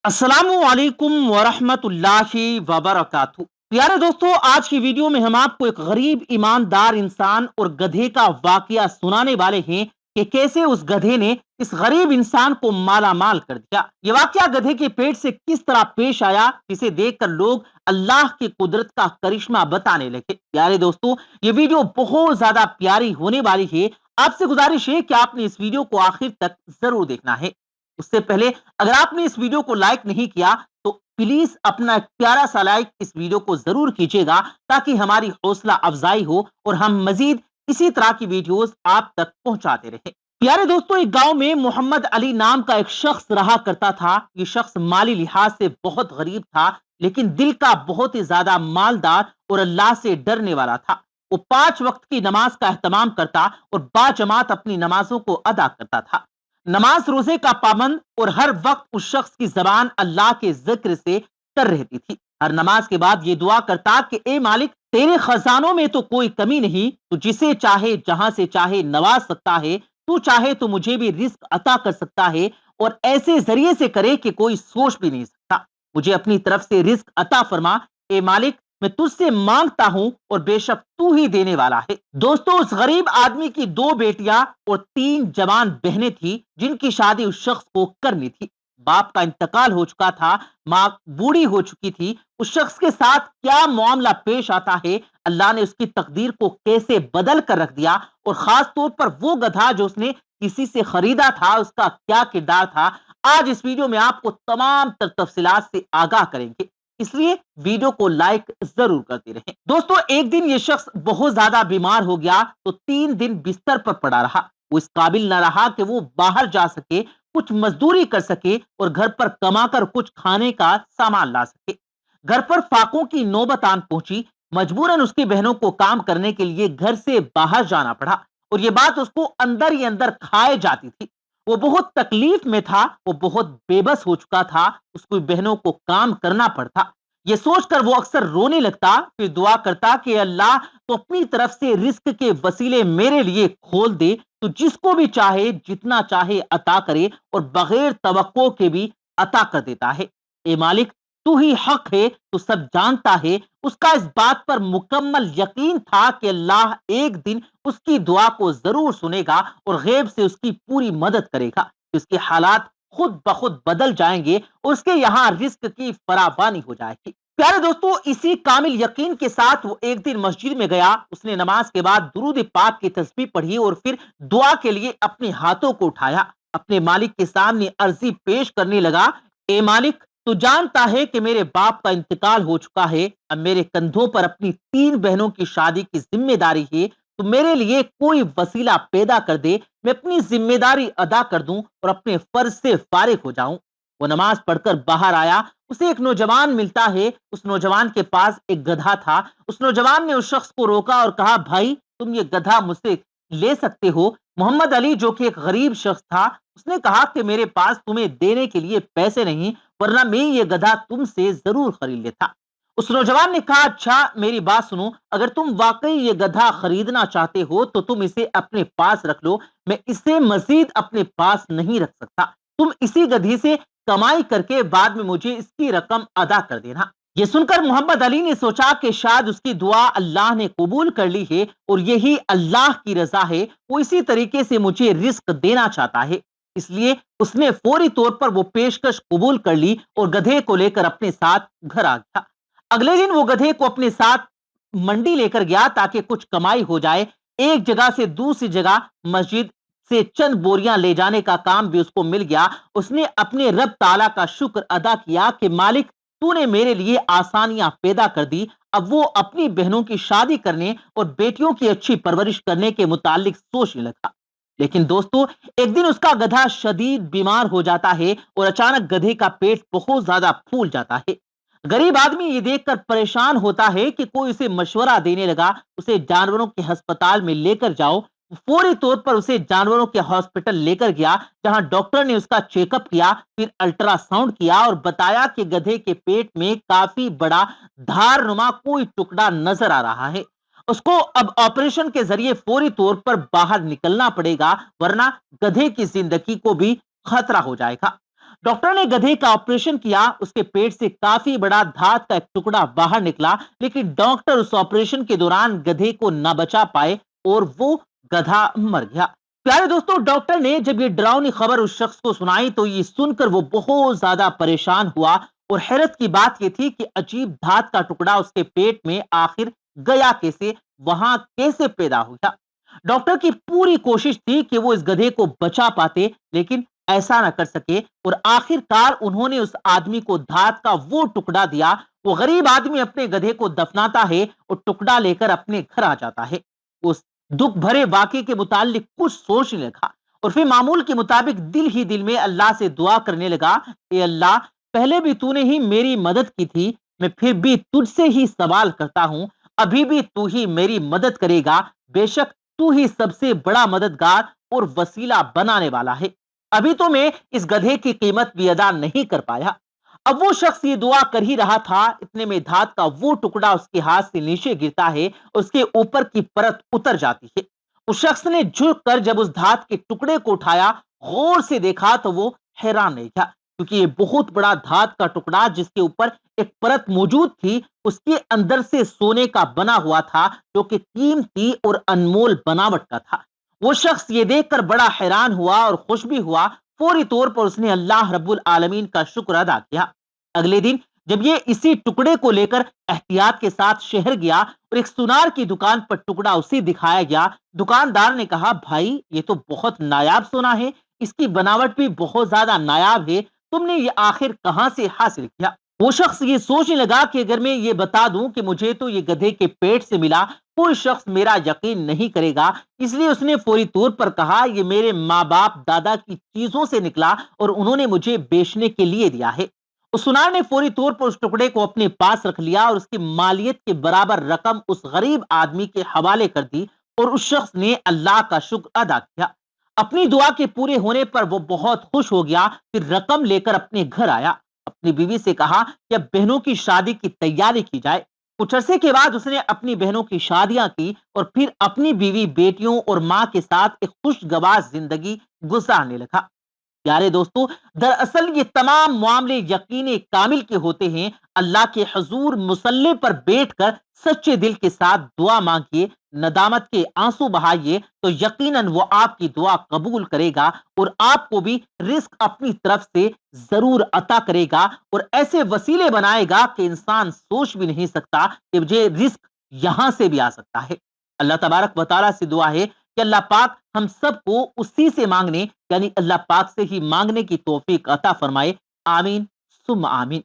अस्सलाम वालेकुम वरहमतुल्लाहि वबरकातुहू। प्यारे दोस्तों, आज की वीडियो में हम आपको एक गरीब ईमानदार इंसान और गधे का वाकया सुनाने वाले हैं कि कैसे उस गधे ने इस गरीब इंसान को माला माल कर दिया। ये वाकया गधे के पेट से किस तरह पेश आया, जिसे देखकर लोग अल्लाह की कुदरत का करिश्मा बताने लगे। प्यारे दोस्तों, ये वीडियो बहुत ज्यादा प्यारी होने वाली है। आपसे गुजारिश है कि आपने इस वीडियो को आखिर तक जरूर देखना है। उससे पहले अगर आपने इस वीडियो को लाइक नहीं किया तो प्लीज अपना एक प्यारा सा लाइक इस वीडियो को जरूर कीजिएगा, ताकि हमारी हौसला अफजाई हो और हम मजीद इसी तरह की वीडियोस आप तक पहुंचाते रहे। प्यारे दोस्तों, एक गांव में मोहम्मद अली नाम का एक शख्स रहा करता था। ये शख्स माली लिहाज से बहुत गरीब था, लेकिन दिल का बहुत ही ज्यादा मालदार और अल्लाह से डरने वाला था। वो 5 वक्त की नमाज का एहतमाम करता और बाजमात अपनी नमाजों को अदा करता था। नमाज रोजे का पाबंद और हर वक्त उस शख्स की जबान अल्लाह के जिक्र से तर रहती थी। हर नमाज के बाद ये दुआ करता कि ए मालिक, तेरे खजानों में तो कोई कमी नहीं, तू जिसे चाहे जहां से चाहे नवाज सकता है। तू चाहे तो मुझे भी रिस्क अता कर सकता है, और ऐसे जरिए से करे कि कोई सोच भी नहीं सकता। मुझे अपनी तरफ से रिस्क अता फरमा। ए मालिक, मैं तुझसे मांगता हूं और बेशक तू ही देने वाला है। दोस्तों, उस गरीब आदमी की 2 बेटियां और 3 जवान बहनें थी, जिनकी शादी उस शख्स को करनी थी। बाप का इंतकाल हो चुका था, मां बूढ़ी हो चुकी थी। उस शख्स के साथ क्या मामला पेश आता है, अल्लाह ने उसकी तकदीर को कैसे बदल कर रख दिया, और खास तौर पर वो गधा जो उसने किसी से खरीदा था, उसका क्या किरदार था, आज इस वीडियो में आपको तमाम तफसीलात से आगाह करेंगे। इसलिए वीडियो को लाइक जरूर करते रहें। दोस्तों, एक दिन ये शख्स बहुत ज्यादा बीमार हो गया तो 3 दिन बिस्तर पर पड़ा रहा। वो इस काबिल न रहा कि वो बाहर जा सके, कुछ मजदूरी कर सके और घर पर कमाकर कुछ खाने का सामान ला सके। घर पर फाकों की नौबत आन पहुंची। मजबूरन उसकी बहनों को काम करने के लिए घर से बाहर जाना पड़ा, और ये बात उसको अंदर ही अंदर खाए जाती थी। वो बहुत तकलीफ में था, वो बहुत बेबस हो चुका था। उसकी बहनों को काम करना पड़ता। ये सोचकर वो अक्सर रोने लगता, फिर दुआ करता कि अल्लाह, तो अपनी तरफ से रिस्क के वसीले मेरे लिए खोल दे। तो जिसको भी चाहे जितना चाहे अता करे, और बगैर तवक्को के भी अता कर देता है। ए मालिक, तू ही हक है, तू सब जानता है। उसका इस बात पर मुकम्मल यकीन था कि अल्लाह एक दिन उसकी दुआ को जरूर सुनेगा और गैब से उसकी पूरी मदद करेगा। उसके हालात खुद ब खुद बदल जाएंगे और उसके यहाँ रिस्क की फरावानी हो जाएगी। प्यारे दोस्तों, इसी कामिल यकीन के साथ वो एक दिन मस्जिद में गया। उसने नमाज के बाद दुरूद पाक की तस्बीह पढ़ी और फिर दुआ के लिए अपने हाथों को उठाया। अपने मालिक के सामने अर्जी पेश करने लगा। ए मालिक, तू जानता है कि मेरे बाप का इंतकाल हो चुका है। अब मेरे कंधों पर अपनी 3 बहनों की शादी की जिम्मेदारी है। तो मेरे लिए कोई वसीला पैदा कर दे, मैं अपनी जिम्मेदारी अदा कर दूं और अपने फर्ज से फारिग हो जाऊं। वो नमाज पढ़कर बाहर आया। उसे एक नौजवान मिलता है। उस नौजवान के पास एक गधा था। उस नौजवान ने उस शख्स को रोका और कहा, भाई, तुम ये गधा मुझसे ले सकते हो। मोहम्मद अली, जो कि एक गरीब शख्स था, उसने कहा कि मेरे पास तुम्हें देने के लिए पैसे नहीं, वरना मैं ये गधा तुमसे जरूर खरीद लेता। उस नौजवान ने कहा, अच्छा, मेरी बात सुनो, अगर तुम वाकई ये गधा खरीदना चाहते हो तो तुम इसे अपने पास रख लो। मैं इसे मजीद अपने पास नहीं रख सकता। तुम इसी गधी से कमाई करके बाद में मुझे इसकी रकम अदा कर देना। ये सुनकर मोहम्मद अली ने सोचा कि शायद उसकी दुआ अल्लाह ने कबूल कर ली है और यही अल्लाह की रजा है। वो इसी तरीके से मुझे रिस्क देना चाहता है। इसलिए उसने फौरी तौर पर वो पेशकश कबूल कर ली और गधे को लेकर अपने साथ घर आ गया। अगले दिन वो गधे को अपने साथ मंडी लेकर गया ताकि कुछ कमाई हो जाए। एक जगह से दूसरी जगह मस्जिद से चंद बोरियां ले जाने का काम भी उसको मिल गया। उसने अपने रब ताला का शुक्र अदा किया कि मालिक, तूने मेरे लिए आसानियां पैदा कर दी। अब वो अपनी बहनों की शादी करने और बेटियों की अच्छी परवरिश करने के मुतालिक सोचने लगा। लेकिन दोस्तों, एक दिन उसका गधा शदीद बीमार हो जाता है और अचानक गधे का पेट बहुत ज्यादा फूल जाता है। गरीब आदमी ये देखकर परेशान होता है कि कोई उसे मशवरा देने लगा, उसे जानवरों के अस्पताल में लेकर जाओ। फौरी तौर पर उसे जानवरों के हॉस्पिटल लेकर गया, जहां डॉक्टर ने उसका चेकअप किया, फिर अल्ट्रासाउंड किया और बताया कि गधे के पेट में काफी बड़ा धारनुमा कोई टुकड़ा नजर आ रहा है। उसको अब ऑपरेशन के जरिए फौरी तौर पर बाहर निकलना पड़ेगा, वरना गधे की जिंदगी को भी खतरा हो जाएगा। डॉक्टर ने गधे का ऑपरेशन किया, उसके पेट से काफी बड़ा धात का एक टुकड़ा बाहर निकला, लेकिन डॉक्टर उस ऑपरेशन के दौरान गधे को न बचा पाए और वो गधा मर गया। प्यारे दोस्तों, डॉक्टर ने जब ये डरावनी खबर उस शख्स को सुनाई तो ये सुनकर वो बहुत ज्यादा परेशान हुआ, और हैरत की बात ये थी कि अजीब धात का टुकड़ा उसके पेट में आखिर गया कैसे, वहां कैसे पैदा हुआ। डॉक्टर की पूरी कोशिश थी कि वो इस गधे को बचा पाते, लेकिन ऐसा ना कर सके, और आखिरकार उन्होंने उस आदमी को धात का वो टुकड़ा दिया। वो गरीब आदमी अपने गधे को दफनाता है और टुकड़ा लेकर अपने घर आ जाता है। उस दुख भरे वाकये के मुतालिक कुछ सोचने लगा, और फिर मामूल के मुताबिक दिल ही दिल में अल्लाह से दुआ करने लगा, ए अल्लाह, पहले भी तूने ही मेरी मदद की थी, मैं फिर भी तुझसे ही सवाल करता हूं, अभी भी तू ही मेरी मदद करेगा। बेशक तू ही सबसे बड़ा मददगार और वसीला बनाने वाला है। अभी तो मैं इस गधे की कीमत भी अदा नहीं कर पाया। अब वो शख्स ये दुआ कर ही रहा था, इतने में धात का वो टुकड़ा उसके हाथ से नीचे गिरता है, उसके ऊपर की परत उतर जाती है। उस शख्स ने झुक कर जब उस धात के टुकड़े को उठाया, गौर से देखा तो वो हैरान रह गया, क्योंकि ये बहुत बड़ा धात का टुकड़ा जिसके ऊपर एक परत मौजूद थी, उसके अंदर से सोने का बना हुआ था, जो कि कीमती और अनमोल बनावट का था। वो शख्स ये देखकर बड़ा हैरान हुआ और खुश भी हुआ। फौरी तौर पर उसने अल्लाह रब्बुल आलमीन का शुक्र अदा किया। अगले दिन जब ये इसी टुकड़े को लेकर एहतियात के साथ शहर गया और एक सुनार की दुकान पर टुकड़ा उसे दिखाया गया, दुकानदार ने कहा, भाई ये तो बहुत नायाब सोना है, इसकी बनावट भी बहुत ज्यादा नायाब है, तुमने ये आखिर कहां से हासिल किया। वो शख्स ये सोचने लगा कि अगर मैं ये बता दूं कि मुझे तो ये गधे के पेट से मिला, कोई शख्स मेरा यकीन नहीं करेगा, इसलिए उसने फौरी तौर पर कहा, ये मेरे माँ बाप दादा की चीजों से निकला और उन्होंने मुझे बेचने के लिए दिया है। उस सुनार ने फौरी तौर पर उस टुकड़े को अपने पास रख लिया और उसकी मालियत के बराबर रकम उस गरीब आदमी के हवाले कर दी, और उस शख्स ने अल्लाह का शुक्र अदा किया। अपनी दुआ के पूरे होने पर वो बहुत खुश हो गया। फिर रकम लेकर अपने घर आया, अपनी बीवी से कहा कि अब बहनों की शादी की तैयारी की जाए। कुछ अरसे के बाद उसने अपनी बहनों की शादियां की और फिर अपनी बीवी, बेटियों और मां के साथ एक खुशगवार जिंदगी गुजारने लगा। प्यारे दोस्तों, दरअसल ये तमाम मामले यकीन कामिल के होते हैं। अल्लाह के हजूर मुसल्ले पर बैठकर सच्चे दिल के साथ दुआ मांगिए, नदामत के आंसू बहाइए, तो यकीनन वो आपकी दुआ कबूल करेगा और आपको भी रिस्क अपनी तरफ से जरूर अता करेगा, और ऐसे वसीले बनाएगा कि इंसान सोच भी नहीं सकता कि मुझे रिस्क यहां से भी आ सकता है। अल्लाह तबारक व तआला से दुआ है कि अल्लाह पाक हम सबको उसी से मांगने, यानी अल्लाह पाक से ही मांगने की तौफीक अता फरमाए। आमीन सुम्मा आमीन।